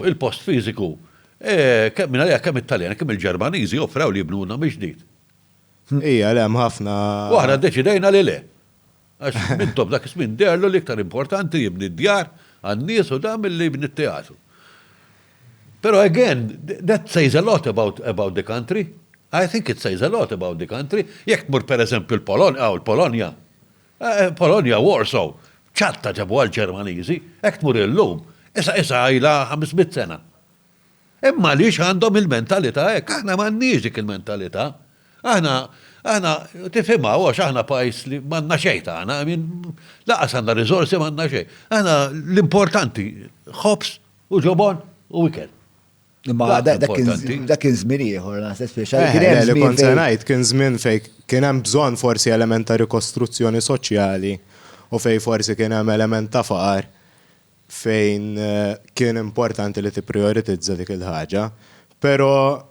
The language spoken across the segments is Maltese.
il-post fiżiku. Kemm minn għalija kemm it-Taljani, kemm il-Ġermaniżi offrew li jibnuna mill-ġdid. Ija, le, ħafna. U aħna ddeċidejna li le. Għax mintom dak ismin derlu l-iktar importanti jibni d-djar għan-nies u da milli jibni t-teatru. Pero again, that says a lot about the country. I think it says a lot about the country. Jekk tmur per eżempju l-Polonja, Warsaw, ċatta ġabu għal-Ġermaniżi, jekk tmur il-lum, issa għajla 500 sena. Imma liix għandhom il-mentalità, aħna m'għandniex dik il-mentalità. Aħna tifhimha għax aħna pajjiż li m'għandna xejn tagħna, laqas għandna riżorsi m'għandna xejn. Aħna l-importanti ħobs u ġobon u weekend. Ma dak kien żmien ieħor naħseb speċjali. Li kont se ngħid kien żmien fejn kien hemm bżonn forsi element ta' rikostruzzjoni soċjali u fejn forsi kien hemm element ta' faqar fejn kien importanti li tipprioritizza dik il-ħaġa, però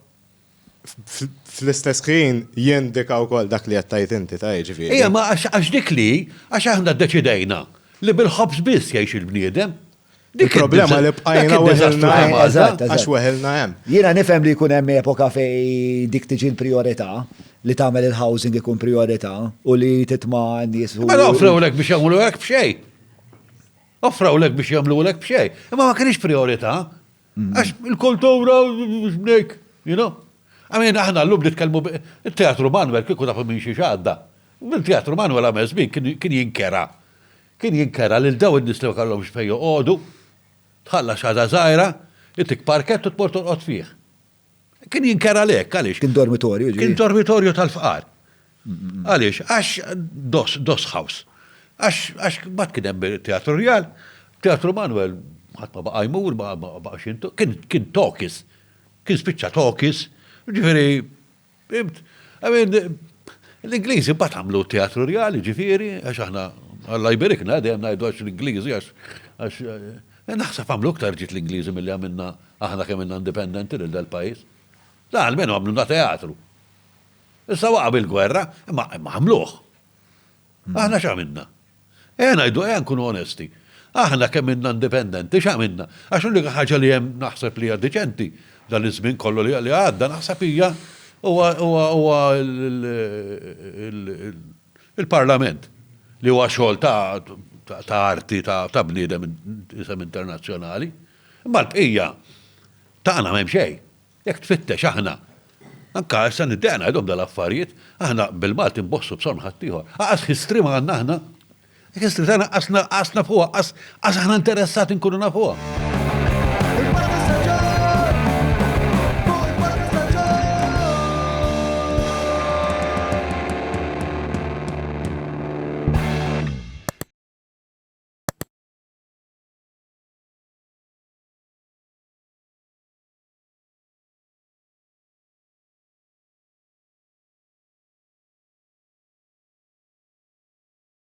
fl-istess ħin jindika wkoll dak li qed tgħid inti ta' jiġifieri. Ejja, ma għax dik li għax aħna ddeċidejna li bil-ħobs biss jgħix il-bniedem. Il-problema li bqajna weħilna għax weħilna hemm. Jiena nifhem li jkun hemm epoka fej dik tiġi l-priorità, li tagħmel il-housing ikun priorità u li titma' n-nies. Ma offrewlek biex jagħmlu hekk b'xejn. Offrawlek biex jagħmluhekk b'xejn. Imma ma kienx priorità. Għax il-kultura b'nek, you know. Aħna llum nitkellmu il-Teatru Manuel kieku tafu minn xi xadda. Il-Teatru Manuel għamel żmien kien jinkera. Kien jinkera lil daw in-nies li kellhom x'fejn joqogħdu, tħalla xada żgħira, ittik parkett u tmur torqod fih. Kien jinkera lek għaliex. Kien dormitorju. Kien dormitorju tal-fqar. Għaliex, għax dos house. Għax bat kien hemm Teatru Real, Teatru Manuel ħadd ma baqa' jmur, ma baqa' xintu, kien tokis. Kien spiċċa tokis. Ġifieri, l-Ingliżi bat għamlu Teatru Real, ġifieri, għax aħna Alla jberikna, dejjem ngħidu għax l-Ingliżi għax naħseb għamlu aktar ġiet l-Ingliżi milli għamilna aħna kemm inna indipendenti lil dal-pajjiż. La almenu għamluna teatru. Issa waqa' bil-gwerra, imma għamluh. Aħna x'għamilna? Ngħidu nkunu onesti. Aħna kemm inna indipendenti x'għamilna? Għax l-unika ħaġa li hemm naħseb li hija diċenti dan iż-żmien kollu li għadda naħseb hija huwa il-Parlament. Li huwa xogħol ta' arti ta' bniedem isem internazzjonali. Imma l-bqija tagħna m'hemm xejn. Jekk tfittex aħna. Anka issa niddejna ngħidhom dal-affarijiet, aħna bil-Malti nbossu b'son ħadd ieħor. Aqas history ma għandna aħna. History tagħna qasna fuqha, qas aħna interessati nkunu nafuha.